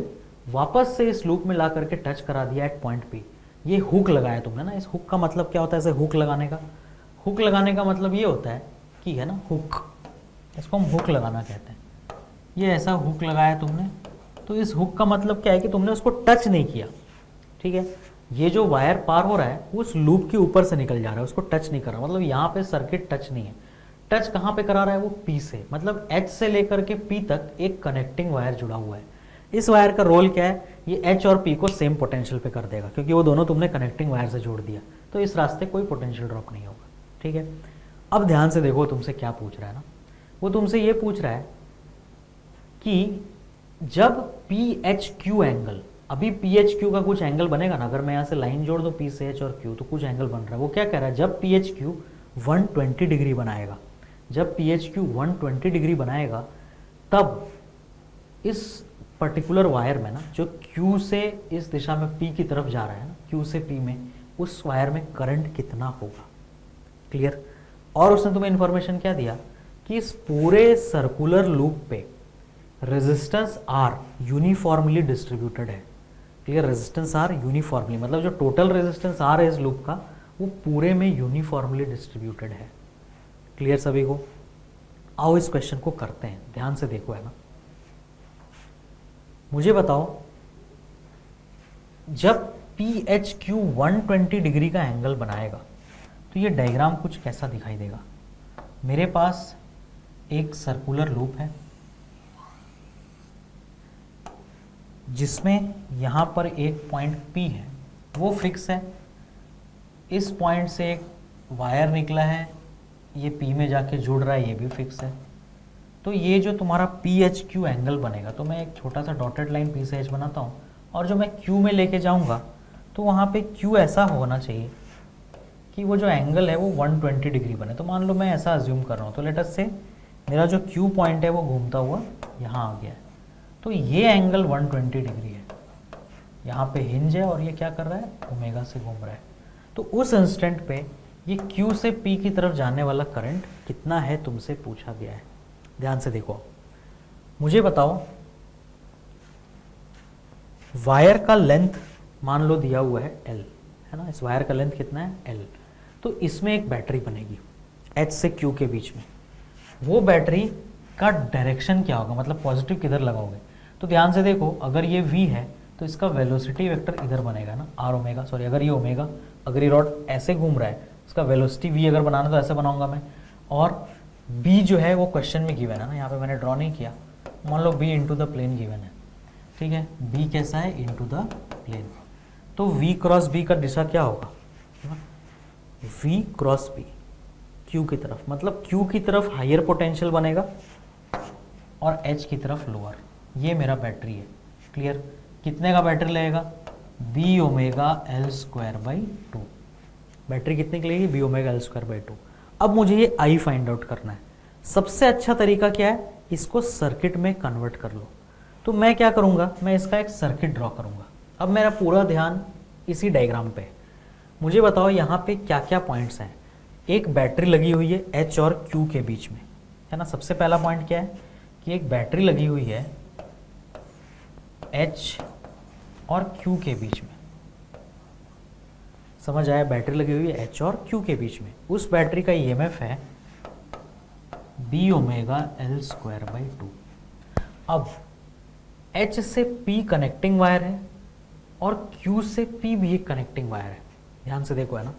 वापस से इस लूप में ला करके टच करा दिया एट पॉइंट पी। ये हुक लगाया तुमने ना। इस हुक का मतलब क्या होता है? ऐसे हुक लगाने का, हुक लगाने का मतलब ये होता है कि है ना हुक, इसको हम हुक लगाना कहते हैं। ये ऐसा हुक लगाया तुमने, तो इस हुक का मतलब क्या है कि तुमने उसको टच नहीं किया, ठीक है। ये जो वायर पार हो रहा है उस लूप के ऊपर से निकल जा रहा है, उसको टच नहीं कर रहा, मतलब यहाँ पे सर्किट टच नहीं है। टच कहाँ पे करा रहा है? वो पी से, मतलब एच से लेकर के पी तक एक कनेक्टिंग वायर जुड़ा हुआ है। इस वायर का रोल क्या है? ये एच और पी को सेम पोटेंशियल पे कर देगा, क्योंकि वो दोनों तुमने कनेक्टिंग वायर से जोड़ दिया, तो इस रास्ते कोई पोटेंशियल ड्रॉप नहीं होगा, ठीक है। अब ध्यान से देखो तुमसे क्या पूछ रहा है ना, वो तुमसे ये पूछ रहा है कि जब पी एच क्यू एंगल, अभी पी एच क्यू का कुछ एंगल बनेगा ना, अगर मैं यहाँ से लाइन जोड़ दूँ पी से एच और क्यू, तो कुछ एंगल बन रहा है। वो क्या कह रहा है? जब पी एच क्यू 120 डिग्री बनाएगा, जब पी एच क्यू 120 डिग्री बनाएगा, तब इस पर्टिकुलर वायर में ना, जो क्यू से इस दिशा में पी की तरफ जा रहा है ना, क्यू से पी में, उस वायर में करंट कितना होगा? क्लियर? और उसने तुम्हें इंफॉर्मेशन क्या दिया कि इस पूरे सर्कुलर लूप पे रेजिस्टेंस आर यूनिफॉर्मली डिस्ट्रीब्यूटेड है। क्लियर? रेजिस्टेंस आर यूनिफॉर्मली, मतलब जो टोटल रेजिस्टेंस आर है इस लूप का, वो पूरे में यूनिफॉर्मली डिस्ट्रीब्यूटेड है। क्लियर सभी को? आओ इस क्वेश्चन को करते हैं, ध्यान से देखो, है ना। मुझे बताओ, जब पी एच क्यू 120 डिग्री का एंगल बनाएगा तो ये डायग्राम कुछ कैसा दिखाई देगा? मेरे पास एक सर्कुलर लूप है जिसमें यहाँ पर एक पॉइंट P है, वो फिक्स है। इस पॉइंट से एक वायर निकला है, ये P में जाके जुड़ रहा है, ये भी फिक्स है। तो ये जो तुम्हारा पी एच क्यू एंगल बनेगा, तो मैं एक छोटा सा डॉटेड लाइन P से H बनाता हूँ, और जो मैं Q में लेके जाऊँगा तो वहाँ पे Q ऐसा होना चाहिए कि वो जो एंगल है वो 120 डिग्री बने। तो मान लो मैं ऐसा अज्यूम कर रहा हूँ, तो लेट अस से मेरा जो Q पॉइंट है वो घूमता हुआ यहाँ आ गया है, तो ये एंगल 120 डिग्री है। यहाँ पे हिंज है और ये क्या कर रहा है? ओमेगा से घूम रहा है। तो उस इंस्टेंट पे ये Q से P की तरफ जाने वाला करंट कितना है तुमसे पूछा गया है। ध्यान से देखो, मुझे बताओ, वायर का लेंथ मान लो दिया हुआ है L, है ना। इस वायर का लेंथ कितना है? L। तो इसमें एक बैटरी बनेगी H से Q के बीच में। वो बैटरी का डायरेक्शन क्या होगा, मतलब पॉजिटिव किधर लगाओगे? तो ध्यान से देखो, अगर ये V है तो इसका वेलोसिटी वेक्टर इधर बनेगा ना, आर ओमेगा, सॉरी, अगर ये ओमेगा, अगर ये रॉड ऐसे घूम रहा है, इसका वेलोसिटी V अगर बनाना तो ऐसे बनाऊंगा मैं। और B जो है वो क्वेश्चन में गिवन है ना, यहाँ पे मैंने ड्रॉ नहीं किया। मान लो B into the plane given है, ठीक है। B कैसा है? Into the plane. तो V क्रॉस B का दिशा क्या होगा? V क्रॉस B Q की तरफ, मतलब Q की तरफ हायर पोटेंशियल बनेगा और H की तरफ लोअर। ये मेरा बैटरी है। क्लियर? कितने का बैटरी लगेगा? B omega L square by 2। Battery कितने की लगेगी? B omega L square by 2। अब मुझे ये I फाइंड आउट करना है। सबसे अच्छा तरीका क्या है? इसको सर्किट में कन्वर्ट कर लो। तो मैं क्या करूँगा? मैं इसका एक सर्किट ड्रॉ करूँगा। अब मेरा पूरा ध्यान इसी डायग्राम पे। मुझे बताओ यहाँ पे क्या क्या पॉइंट्स हैं। एक बैटरी लगी हुई है H और Q के बीच में, है ना। सबसे पहला पॉइंट क्या है कि एक बैटरी लगी हुई है H और Q के बीच में। समझ आया? बैटरी लगी हुई है H और Q के बीच में। उस बैटरी का EMF है B omega L square by 2। अब H से P कनेक्टिंग वायर है और Q से P भी एक कनेक्टिंग वायर है। ध्यान से देखो, है ना।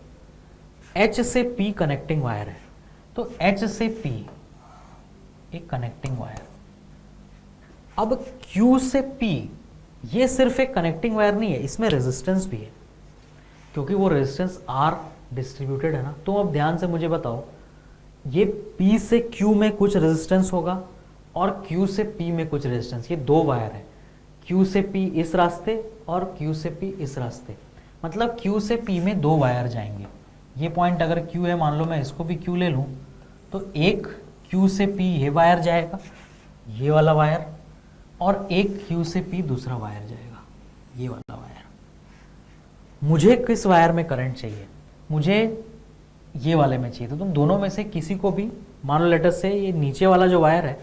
H से P कनेक्टिंग वायर है, तो H से P एक कनेक्टिंग वायर। अब Q से P, ये सिर्फ एक कनेक्टिंग वायर नहीं है, इसमें रेजिस्टेंस भी है, क्योंकि वो रेजिस्टेंस R डिस्ट्रीब्यूटेड है ना। तो अब ध्यान से मुझे बताओ, ये P से Q में कुछ रेजिस्टेंस होगा और Q से P में कुछ रेजिस्टेंस, ये दो वायर है, Q से P इस रास्ते और Q से P इस रास्ते, मतलब Q से P में दो वायर जाएंगे। ये पॉइंट अगर Q है, मान लो मैं इसको भी Q ले लूँ, तो एक Q से P ये वायर जाएगा, ये वाला वायर, और एक Q से P दूसरा वायर जाएगा, ये वाला वायर। मुझे किस वायर में करंट चाहिए? मुझे ये वाले में चाहिए। तो तुम दोनों में से किसी को भी, मान लो लेटर से ये नीचे वाला जो वायर है,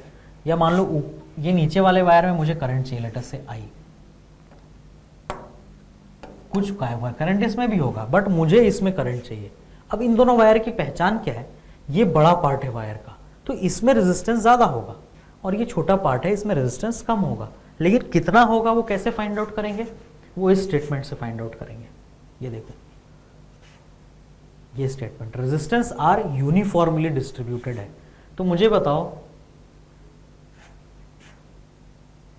या मान लो ये नीचे वाले वायर में मुझे करंट चाहिए, लेटर से I, कुछ करंट इसमें भी होगा, बट मुझे इसमें करंट चाहिए। अब इन दोनों वायर की पहचान क्या है? ये बड़ा पार्ट है वायर का, तो इसमें रेजिस्टेंस ज़्यादा होगा, और ये छोटा पार्ट है, इसमें रेजिस्टेंस कम होगा। लेकिन कितना होगा वो कैसे फाइंड आउट करेंगे? वो इस स्टेटमेंट से फाइंड आउट करेंगे। ये देखो, ये statement, resistance R uniformly distributed है। तो मुझे बताओ,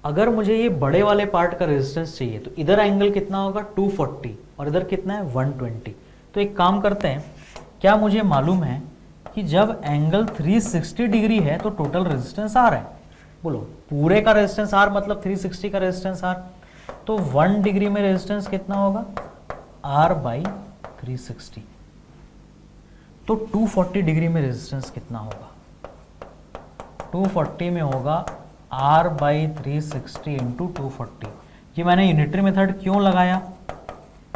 अगर मुझे ये बड़े वाले पार्ट का रेजिस्टेंस चाहिए तो इधर एंगल कितना होगा? 240, और इधर कितना है? 120। तो एक काम करते हैं, क्या मुझे मालूम है कि जब एंगल 360 डिग्री है तो टोटल रेजिस्टेंस आर है? बोलो, पूरे का रेजिस्टेंस आर मतलब 360 का रेजिस्टेंस आर, तो 1 डिग्री में रेजिस्टेंस कितना होगा? R by 360। तो 240 डिग्री में रेजिस्टेंस कितना होगा? 240 में होगा R बाई 360 इंटू 240। ये मैंने यूनिटरी मेथड क्यों लगाया?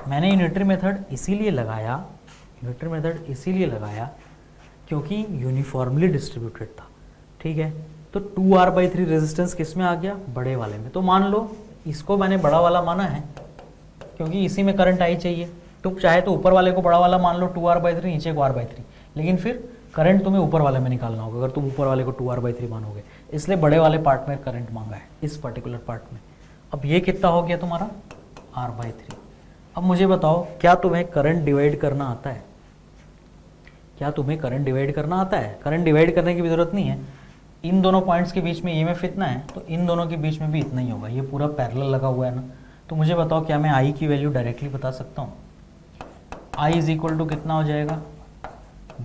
मैंने यूनिटरी मेथड इसीलिए लगाया, क्योंकि यूनिफॉर्मली डिस्ट्रीब्यूटेड था। ठीक है, तो 2R बाई 3 रेजिस्टेंस किस में आ गया? बड़े वाले में। तो मान लो इसको मैंने बड़ा वाला माना है, क्योंकि इसी में करंट आई चाहिए। तुम चाहे तो ऊपर वाले को बड़ा वाला मान लो 2R बाई 3, नीचे को R बाई 3, लेकिन फिर करंट तुम्हें ऊपर वाले में निकालना होगा अगर तुम ऊपर वाले को 2R बाई 3 मानोगे। इसलिए बड़े वाले पार्ट में करंट मांगा है, इस पर्टिकुलर पार्ट में। अब ये कितना हो गया तुम्हारा? R by 3। अब मुझे बताओ, क्या तुम्हें करंट डिवाइड करना आता है? करंट डिवाइड करने की भी जरूरत नहीं है। इन दोनों पॉइंट्स के बीच में EMF इतना है, तो इन दोनों के बीच में भी इतना ही होगा। ये पूरा पैरेलल लगा हुआ है ना। तो मुझे बताओ, क्या मैं I की वैल्यू डायरेक्टली बता सकता हूँ? I इज इक्वल टू कितना हो जाएगा?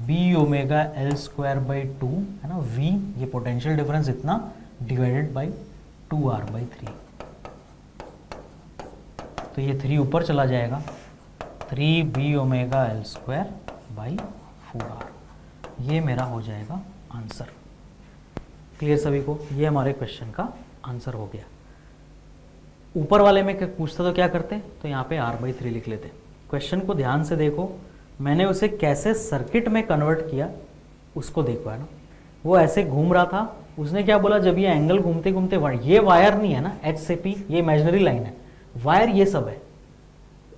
B omega L square by 2 है ना, V ये पोटेंशियल डिफरेंस इतना डिवाइडेड बाई 2R बाई 3। तो ये 3 ऊपर चला जाएगा, 3B omega L square by 4R। ये मेरा हो जाएगा आंसर। क्लियर सभी को? ये हमारे क्वेश्चन का आंसर हो गया। ऊपर वाले में पूछता तो क्या करते? तो यहाँ पे R बाई 3 लिख लेते। क्वेश्चन को ध्यान से देखो, मैंने उसे कैसे सर्किट में कन्वर्ट किया उसको देखो, है ना। वो ऐसे घूम रहा था, उसने क्या बोला, जब ये एंगल घूमते घूमते, ये वायर नहीं है ना H से P, ये इमेजिनरी लाइन है, वायर ये सब है।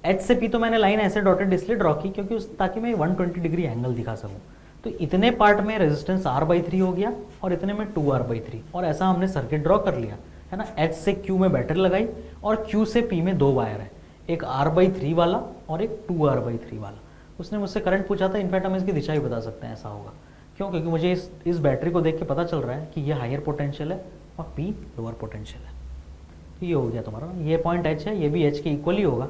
H से P तो मैंने लाइन ऐसे डॉटेड इसलिए ड्रॉ की क्योंकि ताकि मैं 120 डिग्री एंगल दिखा सकूं। तो इतने पार्ट में रेजिस्टेंस R बाई 3 हो गया और इतने में 2R बाई 3, और ऐसा हमने सर्किट ड्रॉ कर लिया, है ना। H से Q में बैटरी लगाई और Q से P में दो वायर है, एक R बाई 3 वाला और एक 2R बाई 3 वाला। उसने मुझसे करंट पूछा था, इनफैक्ट हम इसकी दिशा भी बता सकते हैं, ऐसा होगा। क्यों? क्योंकि मुझे इस बैटरी को देख के पता चल रहा है कि ये हायर पोटेंशियल है और P लोअर पोटेंशियल है। तो ये हो गया तुम्हारा, ये पॉइंट H है, ये भी H के इक्वल ही होगा,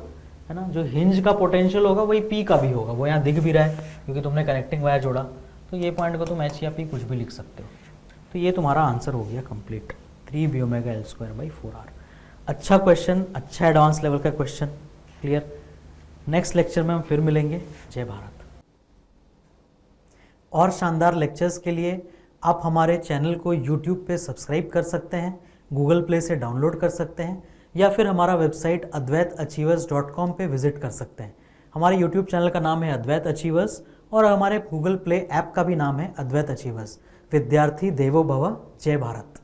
है ना। जो हिंज का पोटेंशियल होगा वही P का भी होगा, वो यहाँ दिख भी रहा है क्योंकि तुमने कनेक्टिंग वायर जोड़ा। तो ये पॉइंट को तुम H या P कुछ भी लिख सकते हो। तो ये तुम्हारा आंसर हो गया complete, 3B omega L square by 4R। अच्छा क्वेश्चन, अच्छा एडवांस लेवल का क्वेश्चन। क्लियर? नेक्स्ट लेक्चर में हम फिर मिलेंगे। जय भारत। और शानदार लेक्चर्स के लिए आप हमारे चैनल को YouTube पे सब्सक्राइब कर सकते हैं, गूगल प्ले से डाउनलोड कर सकते हैं, या फिर हमारा वेबसाइट advaitachievers.com पे विजिट कर सकते हैं। हमारे YouTube चैनल का नाम है अद्वैत अचीवर्स और हमारे गूगल प्ले ऐप का भी नाम है अद्वैत अचीवर्स। विद्यार्थी देवो भव। जय भारत।